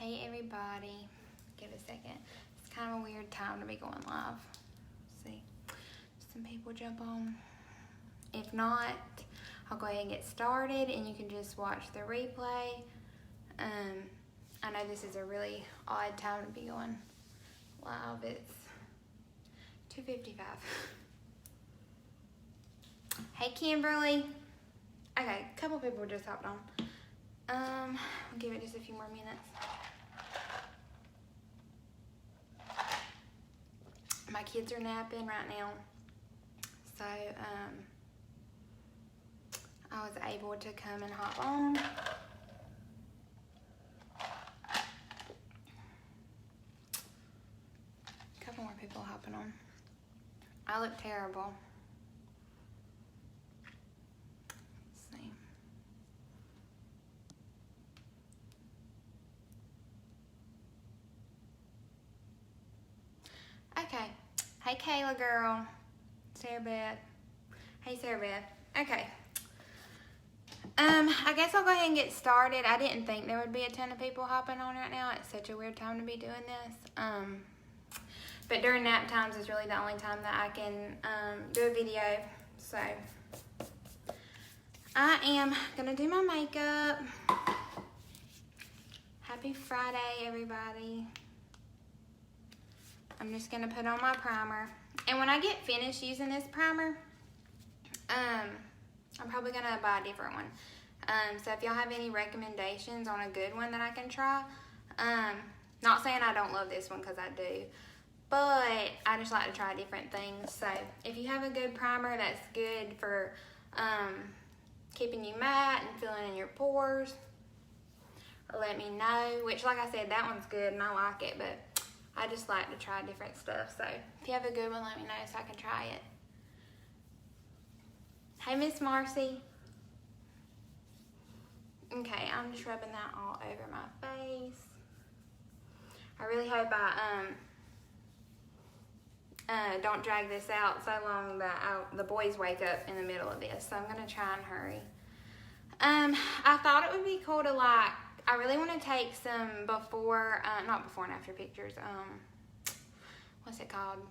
Hey everybody, give it a second. It's kind of a weird time to be going live. See, some people jump on. If not, I'll go ahead and get started and you can just watch the replay. I know this is a really odd time to be going live. It's 2:55. Hey Kimberly. Okay, a couple people just hopped on. I'll give it just a few more minutes. My kids are napping right now, so I was able to come and hop on. A couple more people hopping on. I look terrible. Let's see. Okay. Hey Kayla girl. Sarah Beth. Hey Sarah Beth. Okay. I guess I'll go ahead and get started. I didn't think there would be a ton of people hopping on right now. It's such a weird time to be doing this. But during nap times is really the only time that I can do a video. So I am gonna do my makeup. Happy Friday, everybody. I'm just gonna put on my primer. And when I get finished using this primer, I'm probably gonna buy a different one. So if y'all have any recommendations on a good one that I can try, not saying I don't love this one, because I do, but I just like to try different things. So if you have a good primer that's good for keeping you matte and filling in your pores, let me know. Which, like I said, that one's good and I like it, but I just like to try different stuff. So if you have a good one, let me know so I can try it. Hey, Miss Marcy. Okay, I'm just rubbing that all over my face. I really hope I don't drag this out so long that the boys wake up in the middle of this. So I'm gonna try and hurry. I thought it would be cool to I really want to take some not before and after pictures. What's it called?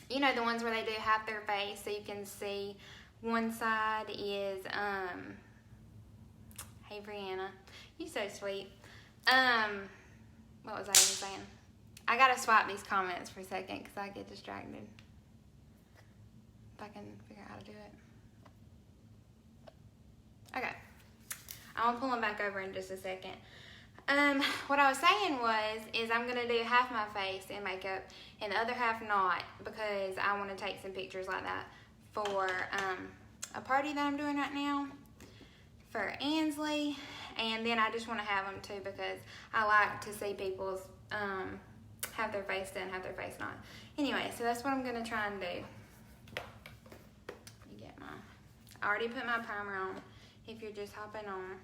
You know, the ones where they do half their face so you can see one side is, hey Brianna, you so sweet. What was I even saying? I gotta swipe these comments for a second because I get distracted. If I can figure out how to do it. Okay. I'll pull them back over in just a second. What I was saying is I'm gonna do half my face in makeup and the other half not, because I want to take some pictures like that for a party that I'm doing right now for Ansley, and then I just want to have them too because I like to see people's have their face done, have their face not. Anyway, so that's what I'm gonna try and do. You get I already put my primer on if you're just hopping on.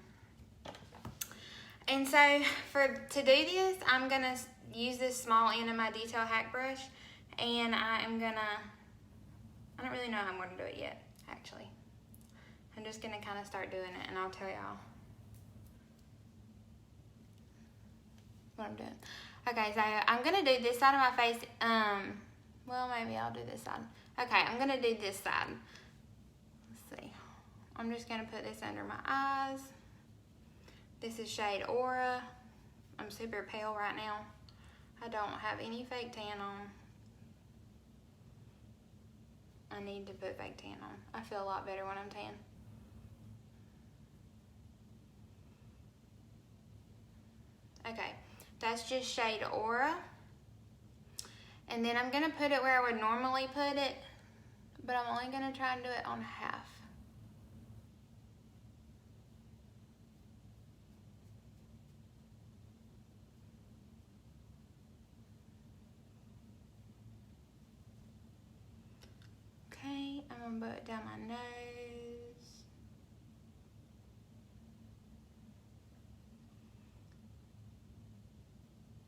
And so to do this, I'm gonna use this small end of my detail hack brush, and I don't really know how I'm gonna do it yet, actually. I'm just gonna kind of start doing it and I'll tell y'all what I'm doing. Okay, so I'm gonna do this side of my face. Well, maybe I'll do this side. Okay, I'm gonna do this side. Let's see. I'm just gonna put this under my eyes. This is shade Aura. I'm super pale right now. I don't have any fake tan on. I need to put fake tan on. I feel a lot better when I'm tan. Okay, that's just shade Aura. And then I'm gonna put it where I would normally put it, but I'm only gonna try and do it on half. Okay, I'm gonna put it down my nose.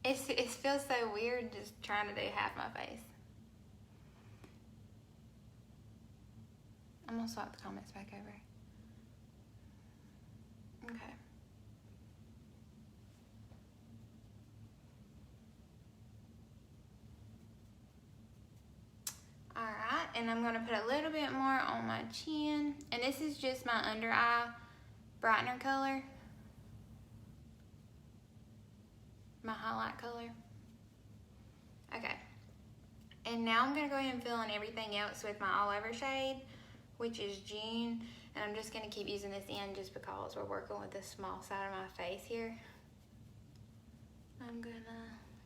It feels so weird just trying to do half my face. I'm gonna swap the comments back over. Okay. and I'm gonna put a little bit more on my chin. And this is just my under eye brightener color. My highlight color. Okay. And now I'm gonna go ahead and fill in everything else with my all over shade, which is June. And I'm just gonna keep using this end just because we're working with the small side of my face here. I'm gonna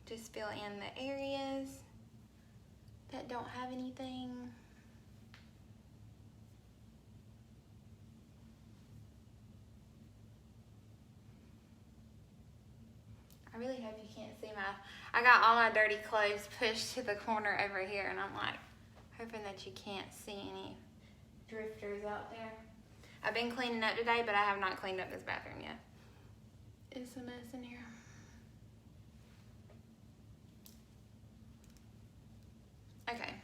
just fill in the areas that don't have anything. I really hope you can't see I got all my dirty clothes pushed to the corner over here, and I'm like hoping that you can't see any drifters out there. I've been cleaning up today, but I have not cleaned up this bathroom yet. It's a mess in here. Okay.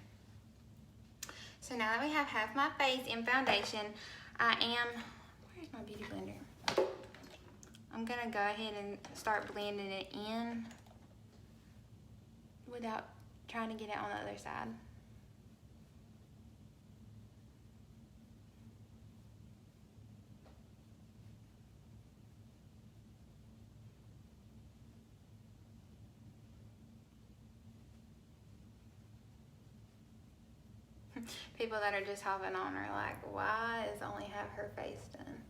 So now that we have half my face in foundation, where's my beauty blender? I'm gonna go ahead and start blending it in without trying to get it on the other side. People that are just hopping on are like, why is only half her face done?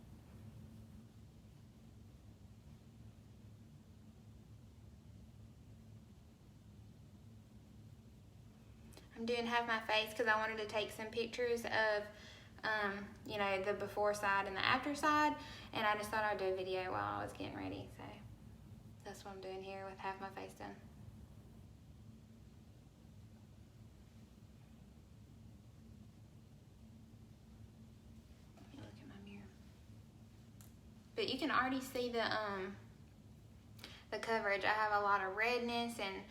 I'm doing half my face because I wanted to take some pictures of, you know, the before side and the after side, and I just thought I'd do a video while I was getting ready, so that's what I'm doing here with half my face done. Let me look at my mirror. But you can already see the coverage. I have a lot of redness and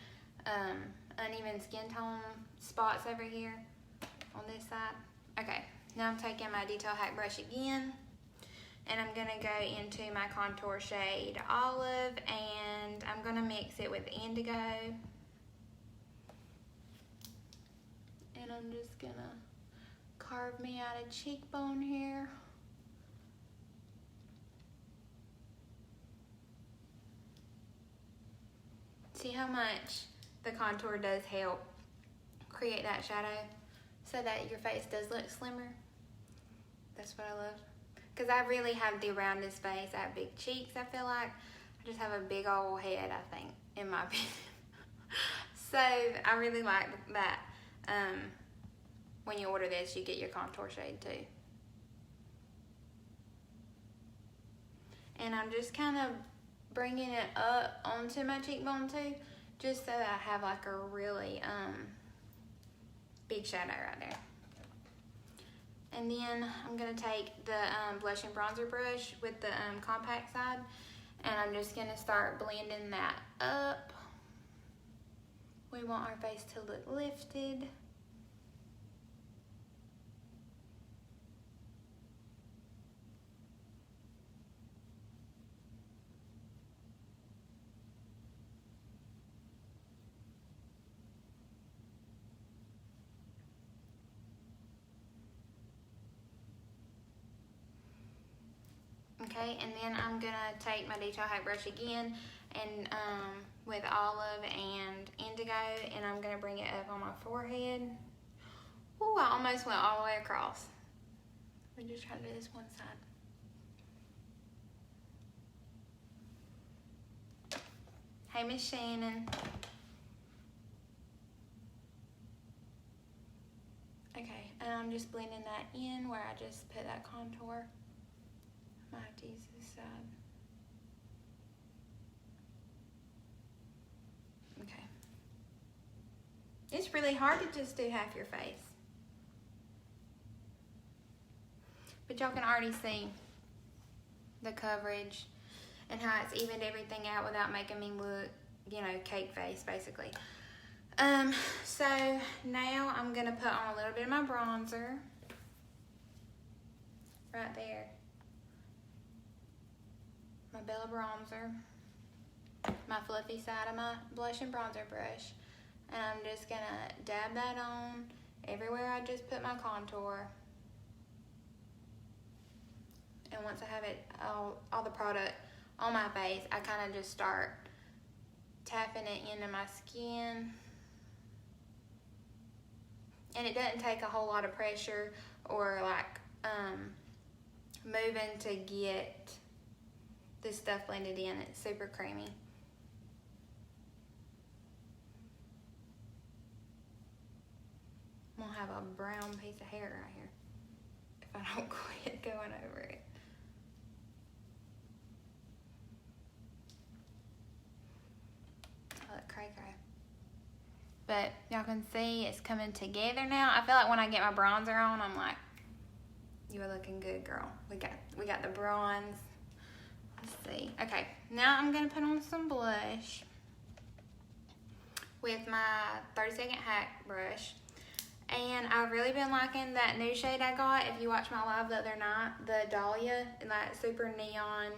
uneven skin tone spots over here on this side. Okay, now I'm taking my detail hack brush again, and I'm gonna go into my contour shade Olive, and I'm gonna mix it with Indigo. And I'm just gonna carve me out a cheekbone here. See how much the contour does help create that shadow so that your face does look slimmer. That's what I love. Because I really have the roundest face. I have big cheeks, I feel like. I just have a big old head, I think, in my opinion. So I really like that. When you order this, you get your contour shade too. And I'm just kind of bringing it up onto my cheekbone too, just so that I have like a really big shadow right there. And then I'm gonna take the blush and bronzer brush with the compact side, and I'm just gonna start blending that up. We want our face to look lifted. Okay, and then I'm gonna take my detail hack brush again and with Olive and Indigo, and I'm gonna bring it up on my forehead. Ooh, I almost went all the way across. We're just trying to do this one side. Hey, Miss Shannon. Okay, and I'm just blending that in where I just put that contour. I have to use this side. Okay. It's really hard to just do half your face. But y'all can already see the coverage and how it's evened everything out without making me look, you know, cake face basically. So now I'm gonna put on a little bit of my bronzer right there. My Bella bronzer, my fluffy side of my blush and bronzer brush, and I'm just gonna dab that on everywhere I just put my contour. And once I have it, all the product on my face, I kind of just start tapping it into my skin. And it doesn't take a whole lot of pressure or like moving to get this stuff blended in. It's super creamy. I'm gonna have a brown piece of hair right here if I don't quit going over it. I look cray cray. But y'all can see it's coming together now. I feel like when I get my bronzer on, I'm like, you are looking good, girl. We got the bronze. Let's see. Okay, now I'm gonna put on some blush with my 30-second hack brush. And I've really been liking that new shade I got. If you watched my live the other night, the Dahlia, in that super neon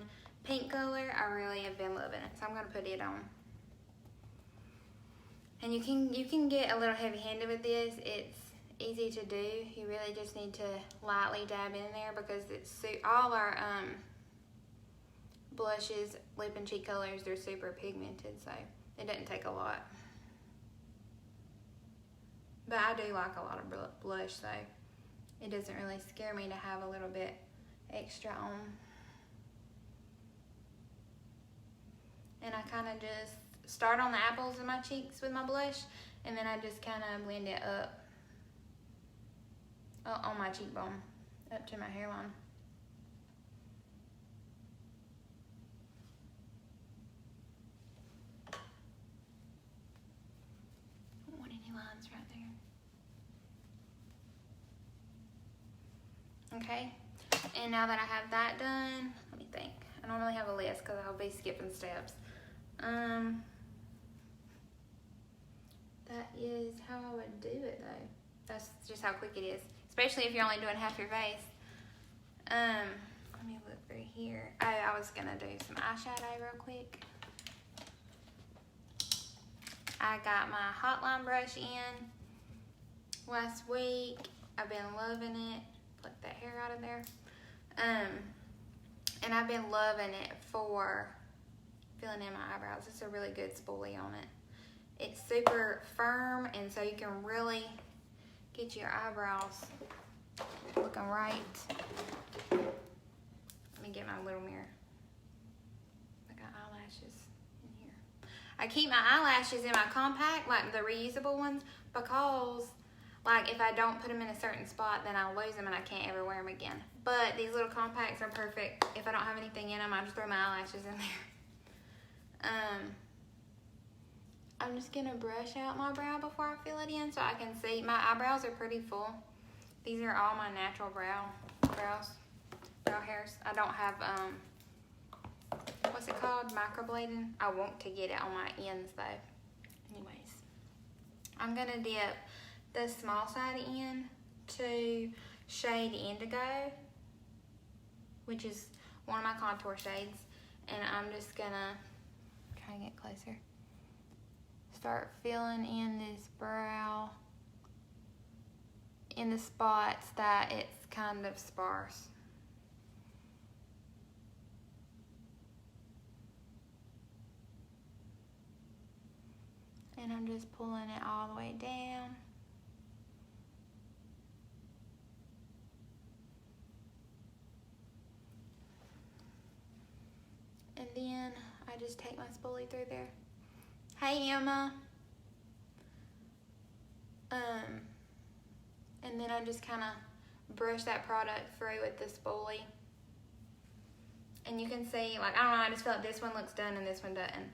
pink color, I really have been loving it. So I'm gonna put it on. And you can get a little heavy-handed with this. It's easy to do. You really just need to lightly dab in there because it's all our blushes, lip and cheek colors, they're super pigmented, so it doesn't take a lot. But I do like a lot of blush, so it doesn't really scare me to have a little bit extra on. And I kind of just start on the apples of my cheeks with my blush, and then I just kind of blend it up on my cheekbone, up to my hairline. Don't want any lines right there. Okay, and now that I have that done, let me think. I normally have a list because I'll be skipping steps. That is how I would do it though. That's just how quick it is, especially if you're only doing half your face. Let me look through here. Oh, I was gonna do some eyeshadow real quick. I got my Hotline brush in last week. I've been loving it. Pluck that hair out of there. And I've been loving it for filling in my eyebrows. It's a really good spoolie on it. It's super firm, and so you can really get your eyebrows looking right. Let me get my little mirror. I got eyelashes in here. I keep my eyelashes in my compact, like the reusable ones, because like if I don't put them in a certain spot, then I'll lose them and I can't ever wear them again. But these little compacts are perfect. If I don't have anything in them, I just throw my eyelashes in there. I'm just gonna brush out my brow before I fill it in so I can see. My eyebrows are pretty full. These are all my natural brow hairs. I don't have, what's it called? Microblading. I want to get it on my ends though. Anyways, I'm gonna dip the small side in to shade Indigo, which is one of my contour shades. And I'm just gonna try and get closer. Start filling in this brow in the spots that it's kind of sparse. And I'm just pulling it all the way down. And then I just take my spoolie through there. Hey, Emma. And then I just kind of brush that product through with the spoolie. And you can see, like, I don't know, I just feel like this one looks done and this one doesn't.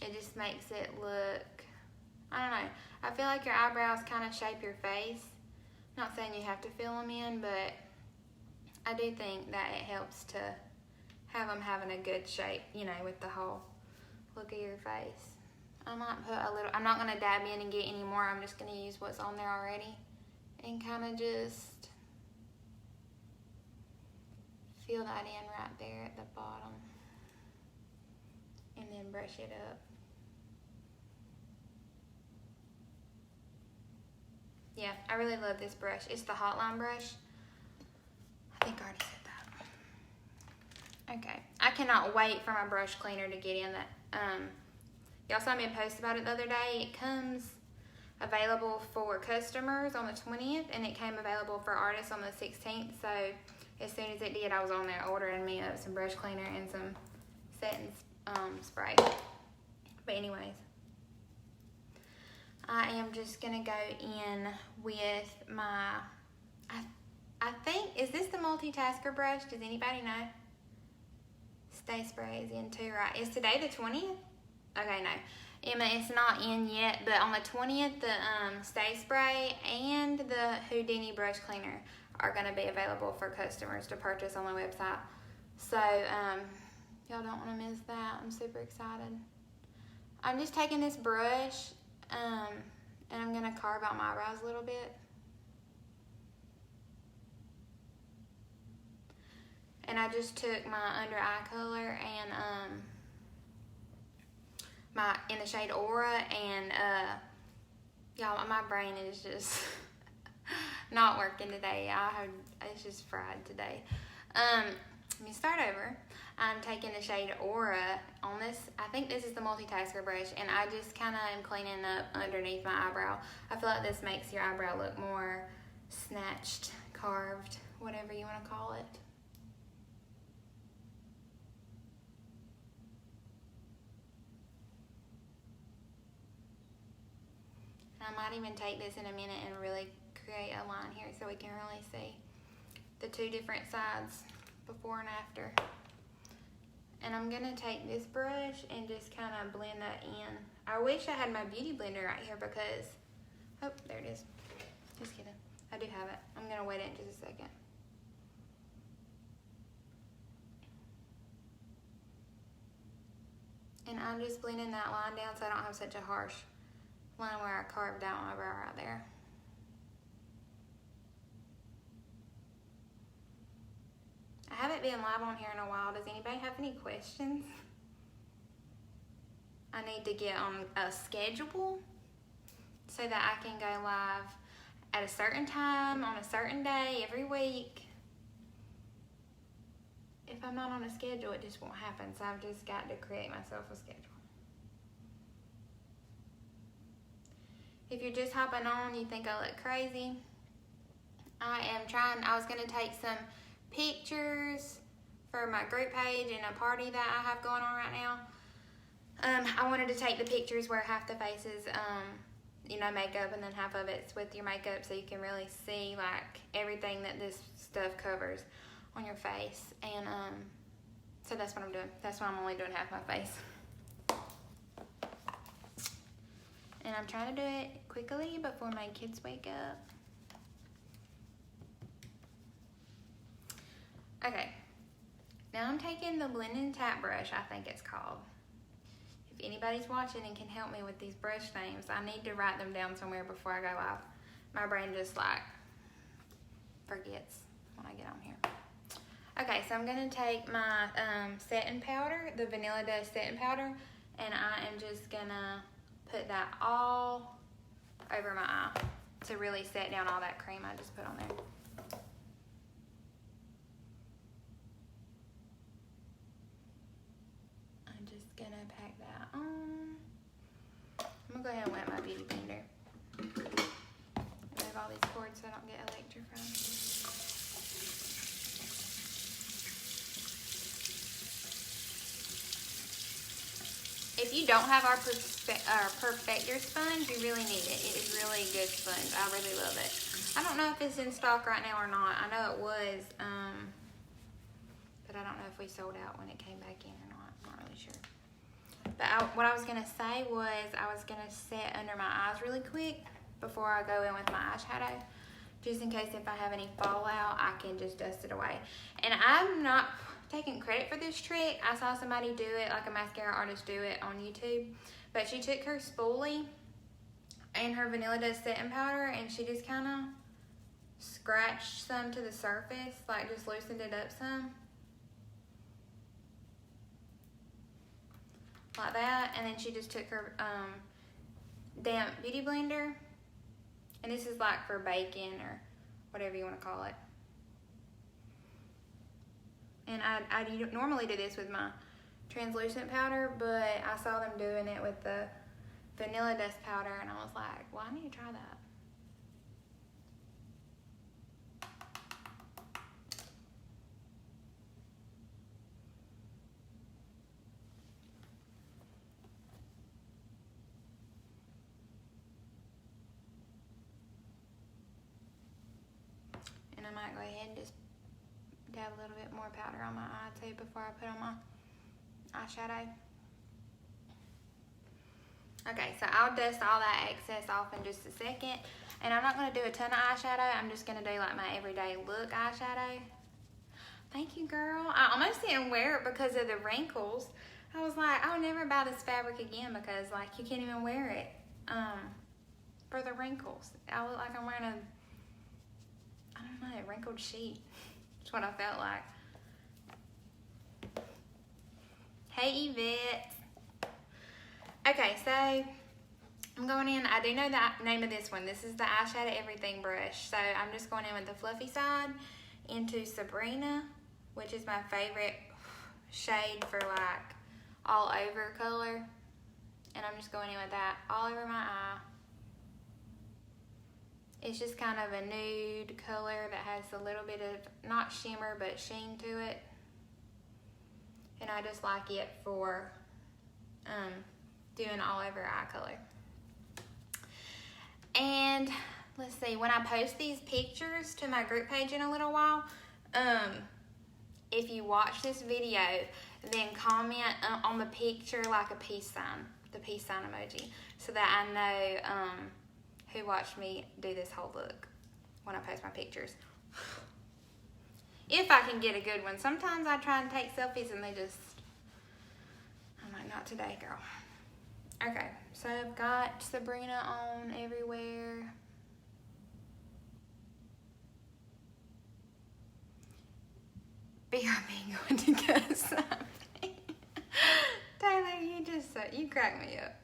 It just makes it look, I don't know. I feel like your eyebrows kind of shape your face. Not saying you have to fill them in, but I do think that it helps to have them having a good shape, you know, with the whole look of your face. I might put a little, I'm not going to dab in and get any more. I'm just going to use what's on there already and kind of just fill that in right there at the bottom and then brush it up. Yeah, I really love this brush. It's the Hotline brush. I think I already said that. Okay, I cannot wait for my brush cleaner to get in that. Y'all saw me post about it the other day. It comes available for customers on the 20th, and it came available for artists on the 16th. So as soon as it did, I was on there ordering me up some brush cleaner and some setting spray. But anyways, I am just gonna go in with my, I think, is this the multitasker brush? Does anybody know? Stay Spray is in too, right? Is today the 20th? Okay, no. Emma, it's not in yet, but on the 20th, the Stay Spray and the Houdini brush cleaner are gonna be available for customers to purchase on the website. So, y'all don't wanna miss that. I'm super excited. I'm just taking this brush, and I'm gonna carve out my eyebrows a little bit. And I just took my under eye color and my in the shade Aura, and y'all, my brain is just not working today. It's just fried today. Let me start over. I'm taking the shade Aura on this. I think this is the multitasker brush, and I just kind of am cleaning up underneath my eyebrow. I feel like this makes your eyebrow look more snatched, carved, whatever you want to call it. I might even take this in a minute and really create a line here so we can really see the two different sides before and after. And I'm gonna take this brush and just kind of blend that in. I wish I had my beauty blender right here because, oh, there it is. Just kidding. I do have it. I'm gonna wait it in just a second. And I'm just blending that line down so I don't have such a harsh line where I carved out my brow right there. I haven't been live on here in a while. Does anybody have any questions? I need to get on a schedule so that I can go live at a certain time on a certain day every week. If I'm not on a schedule, it just won't happen. So I've just got to create myself a schedule. If you're just hopping on, you think I look crazy. I was gonna take some pictures for my group page and a party that I have going on right now. I wanted to take the pictures where half the face is, makeup, and then half of it's with your makeup, so you can really see like everything that this stuff covers on your face. And so that's what I'm doing. That's why I'm only doing half my face. And I'm trying to do it quickly before my kids wake up. Okay, now I'm taking the blend and tap brush, I think it's called. If anybody's watching and can help me with these brush names, I need to write them down somewhere before I go live. My brain just like forgets when I get on here. Okay, so I'm gonna take my setting powder, the Vanilla Dust setting powder, and I am just gonna put that all over my eye to really set down all that cream I just put on there. I'm just gonna pack that on. I'm gonna go ahead and wet my beauty blender. Move all these cords so I don't get electrified. If you don't have our Perfector sponge, you really need it. It is really good sponge. I really love it. I don't know if it's in stock right now or not. I know it was, but I don't know if we sold out when it came back in or not. I'm not really sure. But what I was gonna say was I was gonna set under my eyes really quick before I go in with my eyeshadow, just in case if I have any fallout, I can just dust it away. And I'm not taking credit for this trick. I saw somebody do it, like a mascara artist do it on YouTube, but she took her spoolie and her Vanilla Dust setting powder and she just kind of scratched some to the surface, like just loosened it up some, like that. And then she just took her damp beauty blender And this is like for baking or whatever you want to call it. And I normally do this with my translucent powder, but I saw them doing it with the vanilla dust powder, and I was like, well, I need to try that. And I might go ahead and just dab a little bit more powder on my eye too before I put on my eyeshadow. Okay, so I'll dust all that excess off in just a second. And I'm not going to do a ton of eyeshadow. I'm just going to do like my everyday look eyeshadow. Thank you, girl. I almost didn't wear it because of the wrinkles. I was like, I'll never buy this fabric again because like you can't even wear it for the wrinkles. I look like I'm wearing a, I don't know, a wrinkled sheet. That's what I felt like. Hey, Yvette. Okay, so I'm going in. I do know the name of this one. This is the Eyeshadow Everything brush. So I'm just going in with the fluffy side into Sabrina, which is my favorite shade for like all over color. And I'm just going in with that all over my eye. It's just kind of a nude color that has a little bit of, not shimmer, but sheen to it. And I just like it for doing all over eye color. And let's see, when I post these pictures to my group page in a little while, if you watch this video, then comment on the picture like a peace sign, the peace sign emoji, so that I know who watched me do this whole look when I post my pictures. If I can get a good one. Sometimes I try and take selfies and they just, I'm like, not today, girl. Okay, so I've got Sabrina on everywhere. BRB going to cut something. Taylor, you crack me up.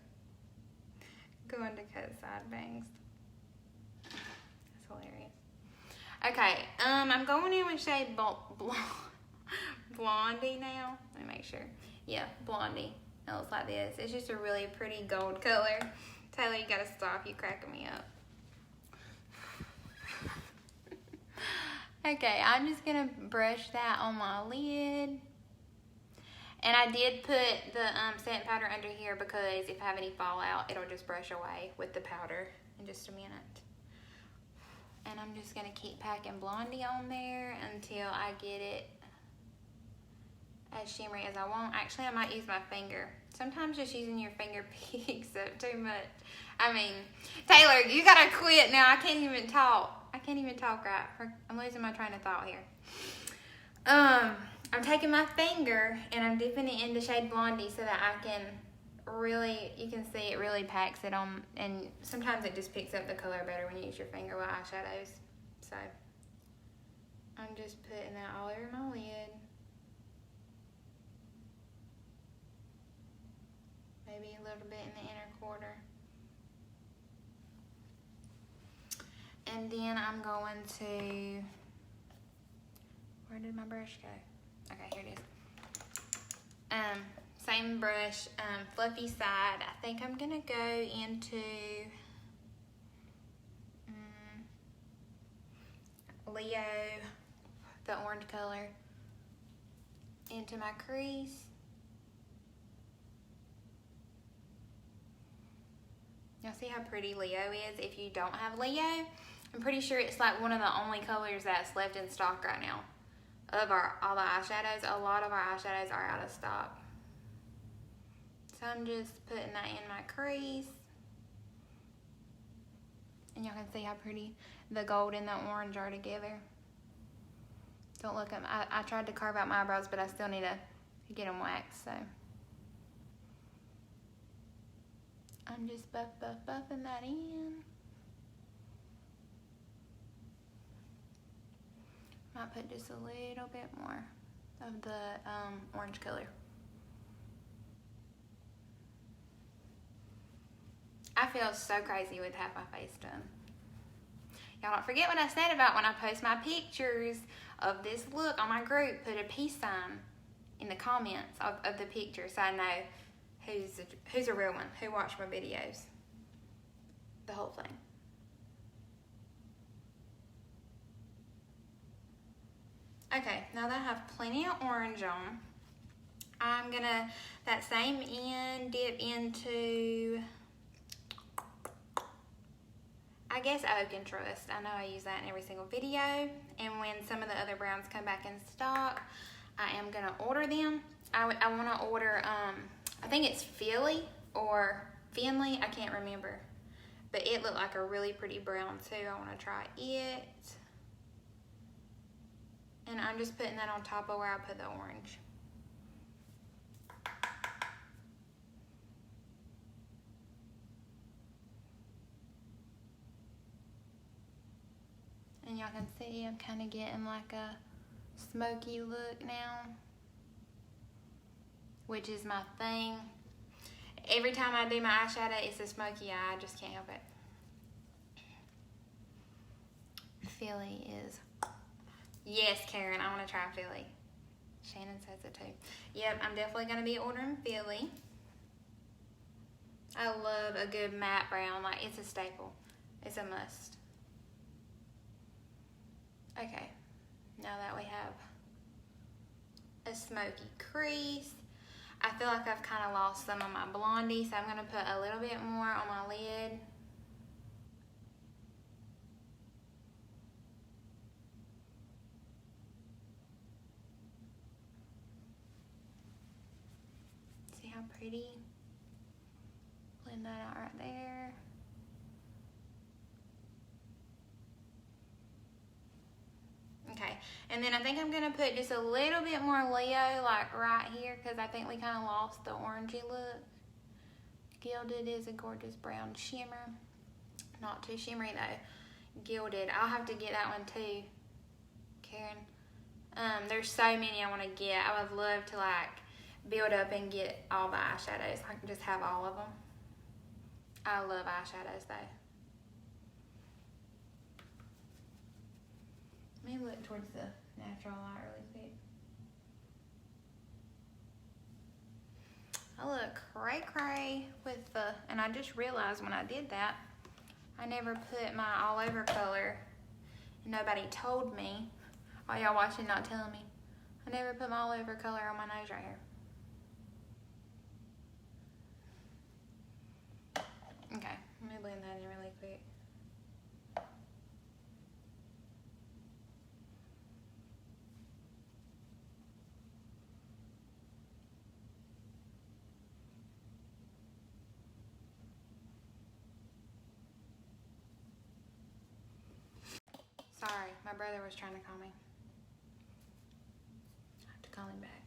Going to cut side bangs. That's hilarious. Okay, I'm going in with shade Blondie now. Let me make sure. Yeah, Blondie. It looks like this. It's just a really pretty gold color. Taylor, you gotta stop. You cracking me up. Okay, I'm just gonna brush that on my lid. And I did put the setting powder under here because if I have any fallout, it'll just brush away with the powder in just a minute. And I'm just gonna keep packing Blondie on there until I get it as shimmery as I want. Actually, I might use my finger. Sometimes just using your finger picks up too much. I mean, Taylor, you gotta quit now. I can't even talk. I can't even talk right. I'm losing my train of thought here. I'm taking my finger and I'm dipping it in the shade Blondie so that I can really, you can see it really packs it on, and sometimes it just picks up the color better when you use your finger with eyeshadows. So I'm just putting that all over my lid. Maybe a little bit in the inner quarter. And then I'm going to, where did my brush go? Okay, here it is. Same brush, fluffy side. I think I'm gonna go into Leo, the orange color, into my crease. Y'all see how pretty Leo is? If you don't have Leo, I'm pretty sure it's like one of the only colors that's left in stock right now. Of all the eyeshadows, a lot of our eyeshadows are out of stock. So I'm just putting that in my crease. And y'all can see how pretty the gold and the orange are together. Don't look at them. I tried to carve out my eyebrows, but I still need to get them waxed, so. I'm just buffing that in. Might put just a little bit more of the orange color. I feel so crazy with half my face done. Y'all don't forget what I said about when I post my pictures of this look on my group. Put a peace sign in the comments of the picture so I know who's a real one, who watched my videos. The whole thing. Okay, now that I have plenty of orange on, I'm gonna, that same end, dip into, I guess, Oak and Trust. I know I use that in every single video. And when some of the other browns come back in stock, I am gonna order them. I wanna order, I think it's Philly or Finley, I can't remember. But it looked like a really pretty brown too. I wanna try it. And I'm just putting that on top of where I put the orange. And y'all can see I'm kind of getting like a smoky look now, which is my thing. Every time I do my eyeshadow, it's a smoky eye. I just can't help it. Philly is, yes, Karen, I want to try Philly. Shannon says it too. Yep, I'm definitely going to be ordering Philly. I love a good matte brown. Like, it's a staple. It's a must. Okay, now that we have a smoky crease, I feel like I've kind of lost some of my blondie, so I'm going to put a little bit more on my lid. See how pretty? Blend that out right there. Okay, and then I think I'm gonna put just a little bit more Leo, like right here, because I think we kind of lost the orangey look. Gilded is a gorgeous brown shimmer. Not too shimmery though. Gilded, I'll have to get that one too, Karen. There's so many I want to get. I would love to like build up and get all the eyeshadows. I can just have all of them. I love eyeshadows though. Let me look towards the natural light really quick. I look cray-cray with the, and I just realized when I did that, I never put my all over color. Nobody told me. While y'all watching not telling me. I never put my all over color on my nose right here. Okay, let me blend that in really quick. Sorry, my brother was trying to call me. I have to call him back.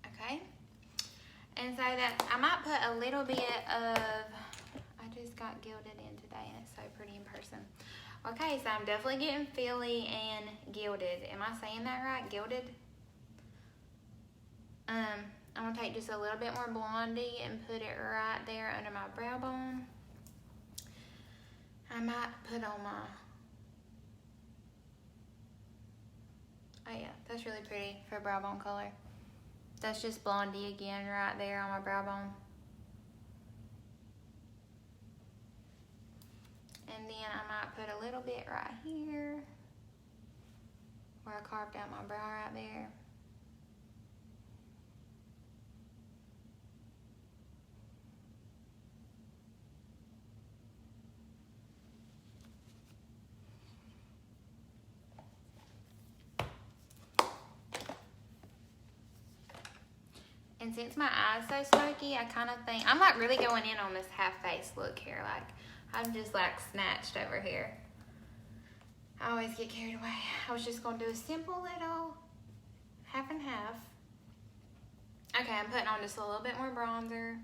Okay. And so that, I might put a little bit of, I just got gilded in today and it's so pretty in person. Okay, so I'm definitely getting Philly and gilded. Am I saying that right? Gilded? I'm gonna take just a little bit more blondie and put it right there under my brow bone. I might put on my, oh yeah, that's really pretty for brow bone color. That's just blondie again right there on my brow bone. And then I might put a little bit right here where I carved out my brow right there. And since my eye's so smoky, I kind of think, I'm like really going in on this half face look here. Like, I'm just like snatched over here. I always get carried away. I was just gonna do a simple little half and half. Okay, I'm putting on just a little bit more bronzer.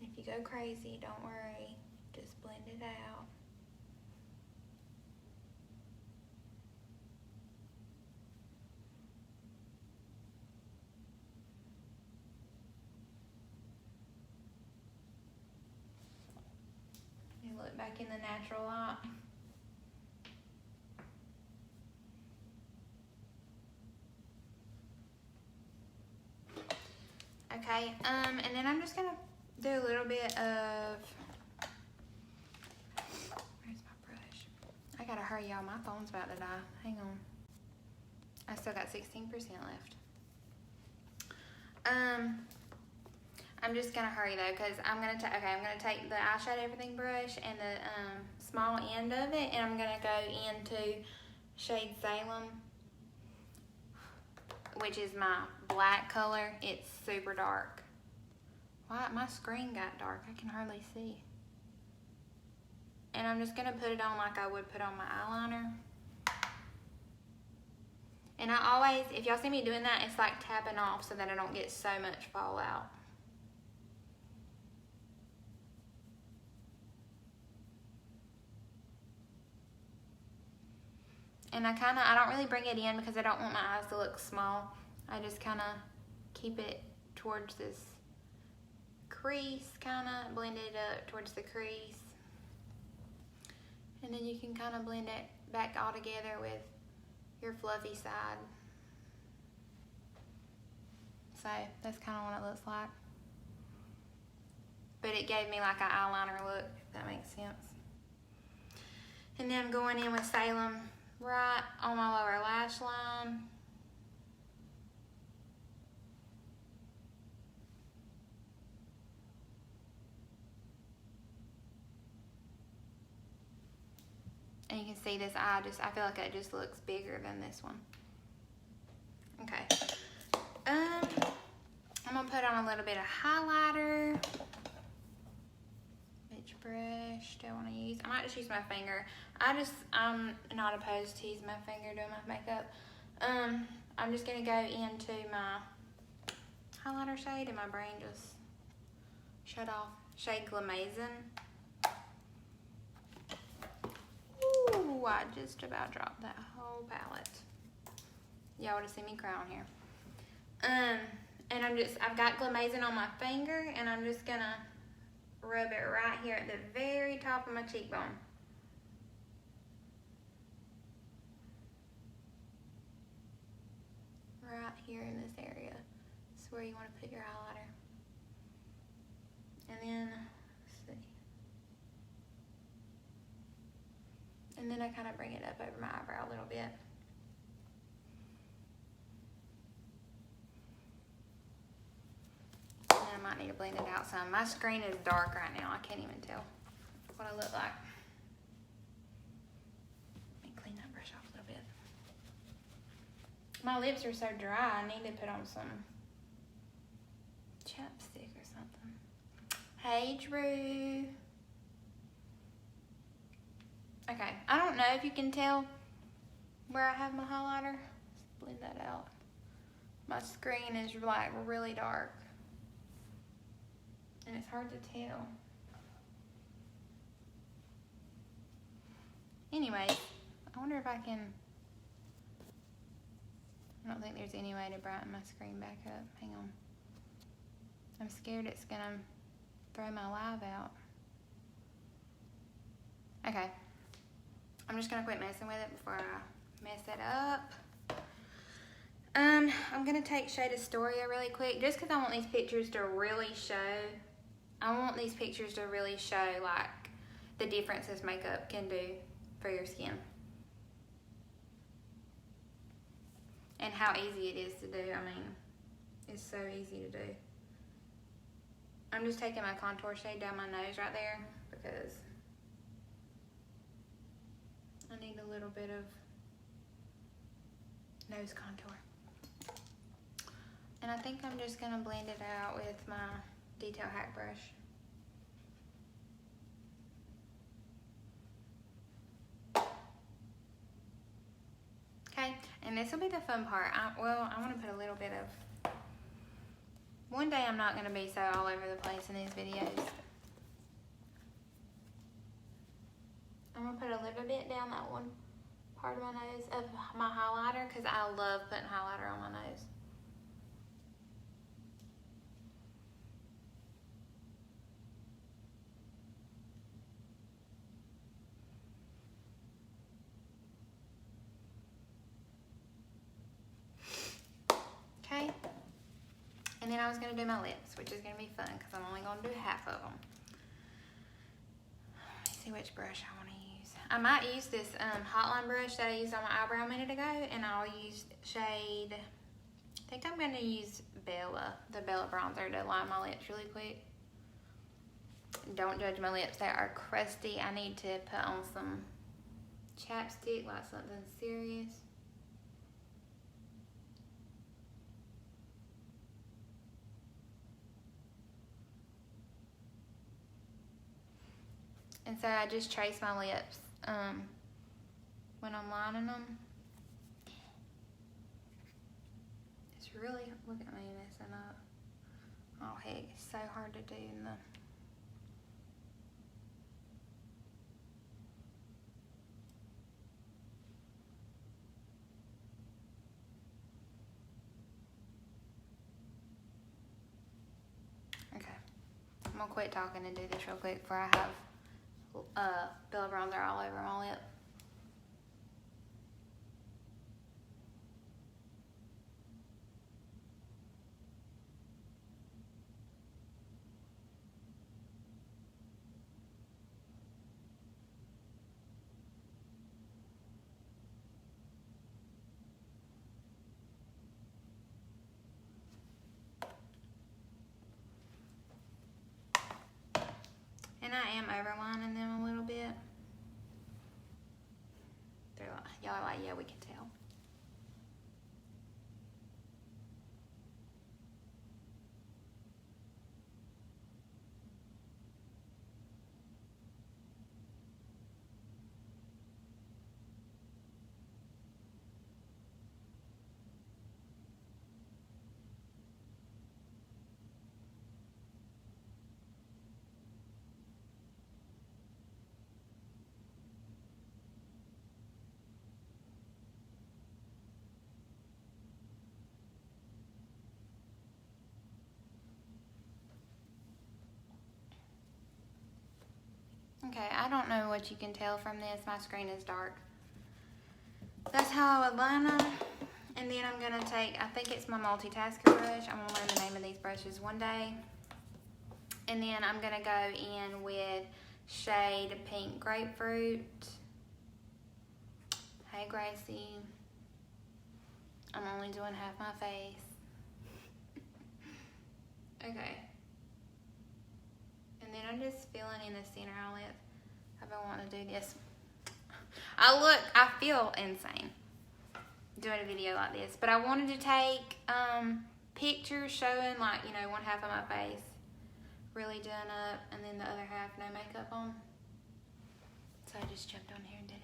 If you go crazy, don't worry. Just blend it out. back in the natural light. Okay, and then I'm just gonna do a little bit of, where's my brush? I gotta hurry, y'all, my phone's about to die. Hang on. I still got 16% left. I'm just gonna hurry though, cause I'm gonna take the eyeshadow everything brush and the small end of it, and I'm gonna go into shade Salem, which is my black color. It's super dark. Why, my screen got dark, I can hardly see. And I'm just gonna put it on like I would put on my eyeliner. And I always, if y'all see me doing that, it's like tapping off so that I don't get so much fallout. And I don't really bring it in because I don't want my eyes to look small. I just kind of keep it towards this crease, kind of blend it up towards the crease. And then you can kind of blend it back all together with your fluffy side. So that's kind of what it looks like. But it gave me like an eyeliner look, if that makes sense. And then I'm going in with Salem right on my lower lash line. And you can see this eye, I feel like it just looks bigger than this one. Okay. I'm gonna put on a little bit of highlighter. Which brush do I wanna use? I might just use my finger. I'm not opposed to using my finger doing my makeup. I'm just gonna go into my highlighter shade, and my brain just shut off. Shade Glamazing. Ooh, I just about dropped that whole palette. Y'all would have seen me cry on here. And I've got Glamazing on my finger, and I'm just gonna rub it right here at the very top of my cheekbone. Right here in this area. This is where you want to put your highlighter. And then, let's see. And then I kind of bring it up over my eyebrow a little bit. And then I might need to blend it out some. My screen is dark right now. I can't even tell what I look like. Let me clean that brush off a little bit. My lips are so dry, I need to put on some chapstick or something. Hey, Drew. Okay, I don't know if you can tell where I have my highlighter. Let's blend that out. My screen is like really dark, and it's hard to tell. Anyway, I wonder if I can, I don't think there's any way to brighten my screen back up. Hang on. I'm scared it's gonna throw my live out. Okay. I'm just gonna quit messing with it before I mess it up. I'm gonna take Shade Astoria really quick, just because I want these pictures to really show. I want these pictures to really show like the differences makeup can do for your skin. And how easy it is to do. I mean, it's so easy to do. I'm just taking my contour shade down my nose right there because I need a little bit of nose contour. And I think I'm just gonna blend it out with my Detail Hack brush. Okay, and this will be the fun part. I want to put a little bit of, one day I'm not going to be so all over the place in these videos. I'm going to put a little bit down that one part of my nose of my highlighter, because I love putting highlighter on my nose. then I was going to do my lips, which is going to be fun because I'm only going to do half of them. Let me see which brush I want to use. I might use this Hotline brush that I used on my eyebrow a minute ago, and I'll use shade, I think I'm going to use Bella, the Bella bronzer, to line my lips really quick. Don't judge my lips, they are crusty. I need to put on some chapstick, like something serious. And so I just trace my lips when I'm lining them. It's really, look at me messing up. Oh heck, it's so hard to do in the... Okay, I'm gonna quit talking and do this real quick before I have Bella bronzer all over my lip. And I am overlining them a little bit. They're like, y'all are like, yeah, we can tell. Okay, I don't know what you can tell from this. My screen is dark. That's how I would line them. And then I'm gonna take, I think it's my multitasker brush. I'm gonna learn the name of these brushes one day. And then I'm gonna go in with shade Pink Grapefruit. Hey Gracie. I'm only doing half my face. Okay. And then I'm just filling in the center of my lip. I've been wanting to do this. I feel insane doing a video like this, but I wanted to take pictures showing, like, you know, one half of my face really done up and then the other half no makeup on. So I just jumped on here and did it.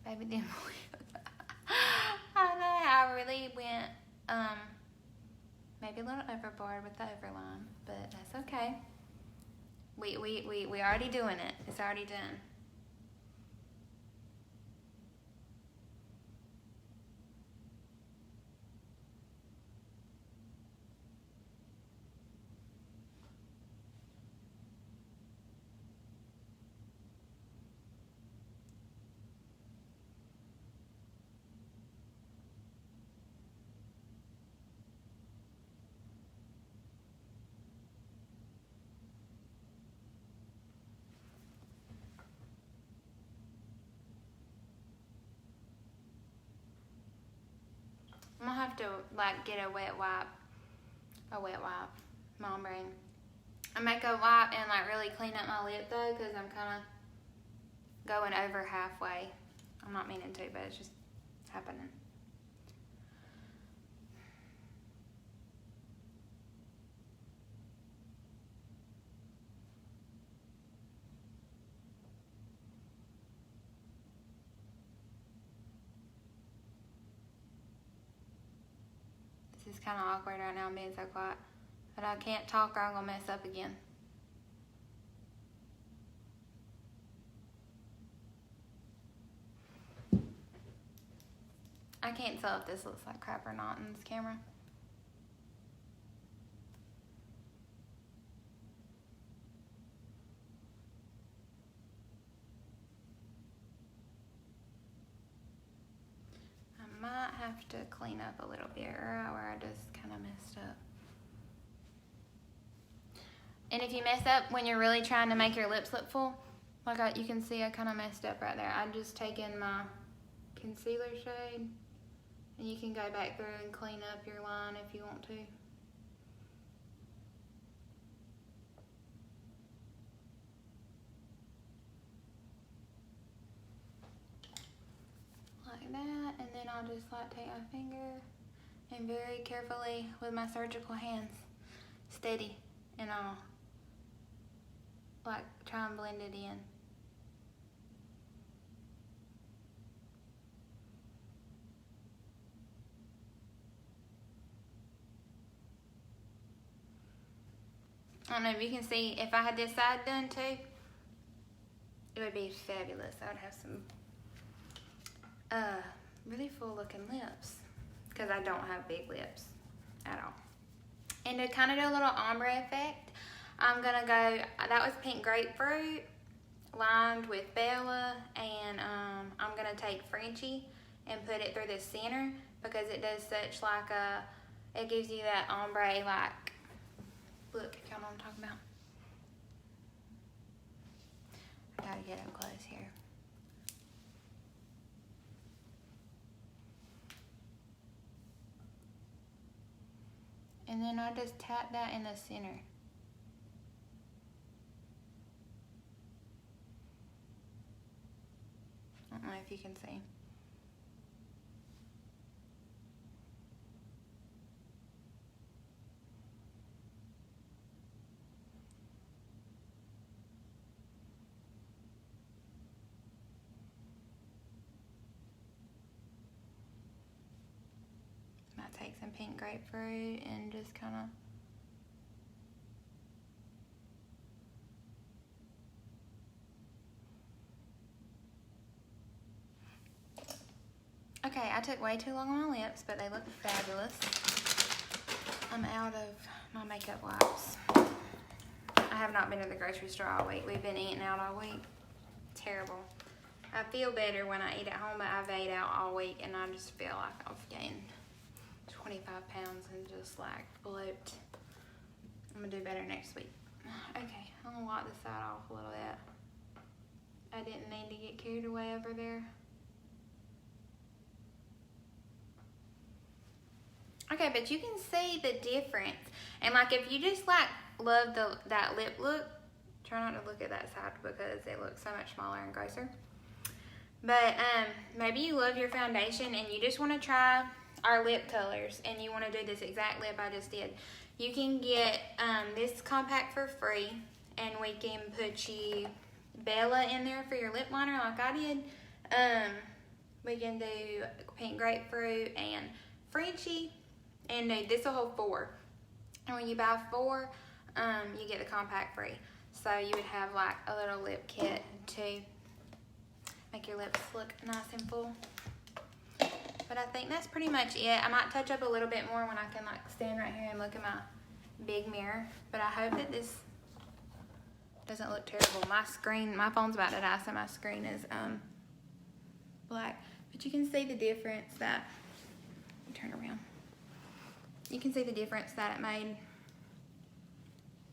Baby, then I know I really went maybe a little overboard with the overline, but that's okay. We already doing it. It's already done. I'm gonna have to like get a wet wipe, mom brain. I make a wipe and like really clean up my lip though, because I'm kind of going over halfway. I'm not meaning to, but it's just happening. This is kind of awkward right now, I'm being so quiet. But I can't talk or I'm gonna mess up again. I can't tell if this looks like crap or not in this camera. have to clean up a little bit where I just kind of messed up. And if you mess up when you're really trying to make your lips look full, like you can see I kind of messed up right there. I just taken my concealer shade, and you can go back through and clean up your line if you want to. Like that, and then I'll just like take my finger and very carefully with my surgical hands, steady, and I'll like try and blend it in. I don't know if you can see, if I had this side done too, it would be fabulous. I would have some really full looking lips, because I don't have big lips at all. And to kind of do a little ombre effect, I'm gonna go, that was pink grapefruit lined with Bella, and I'm gonna take Frenchie and put it through the center, because it does such like it gives you that ombre like look, if y'all know what I'm talking about. I gotta get up close here. And then I just tap that in the center. I don't know if you can see. Might take some pink grapefruit and just kind of okay, I took way too long on my lips, but they look fabulous. I'm out of my makeup wipes. I have not been to the grocery store all week. We've been eating out all week. Terrible. I feel better when I eat at home, but I've ate out all week, and I just feel like I've gained 25 pounds and just like bloat. I'm gonna do better next week. Okay, I'm gonna wipe this side off a little bit. I didn't need to get carried away over there. Okay, but you can see the difference. And like if you just like love that lip look, try not to look at that side because it looks so much smaller and grosser. But maybe you love your foundation and you just want to try our lip colors and you want to do this exact lip I just did. You can get this compact for free, and we can put you Bella in there for your lip liner like I did. We can do pink grapefruit and Frenchie, and this will hold 4. And when you buy 4, you get the compact free. So you would have like a little lip kit to make your lips look nice and full. But I think that's pretty much it. I might touch up a little bit more when I can like stand right here and look at my big mirror. But I hope that this doesn't look terrible. My phone's about to die, so my screen is black. But you can see the difference that, turn around. You can see the difference that it made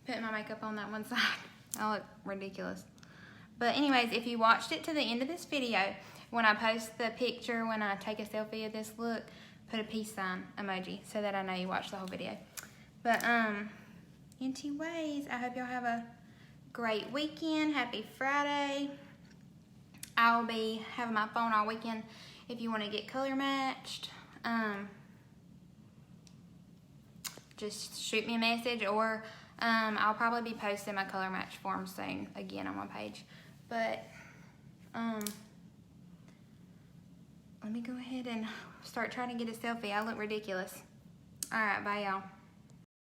putting my makeup on that one side. I look ridiculous. But anyways, if you watched it to the end of this video, when I post the picture, when I take a selfie of this look, put a peace sign emoji so that I know you watched the whole video. But anyways, I hope y'all have a great weekend. Happy Friday. I'll be having my phone all weekend if you want to get color matched. Just shoot me a message, or I'll probably be posting my color match form soon again on my page. But let me go ahead and start trying to get a selfie. I look ridiculous. All right, bye y'all.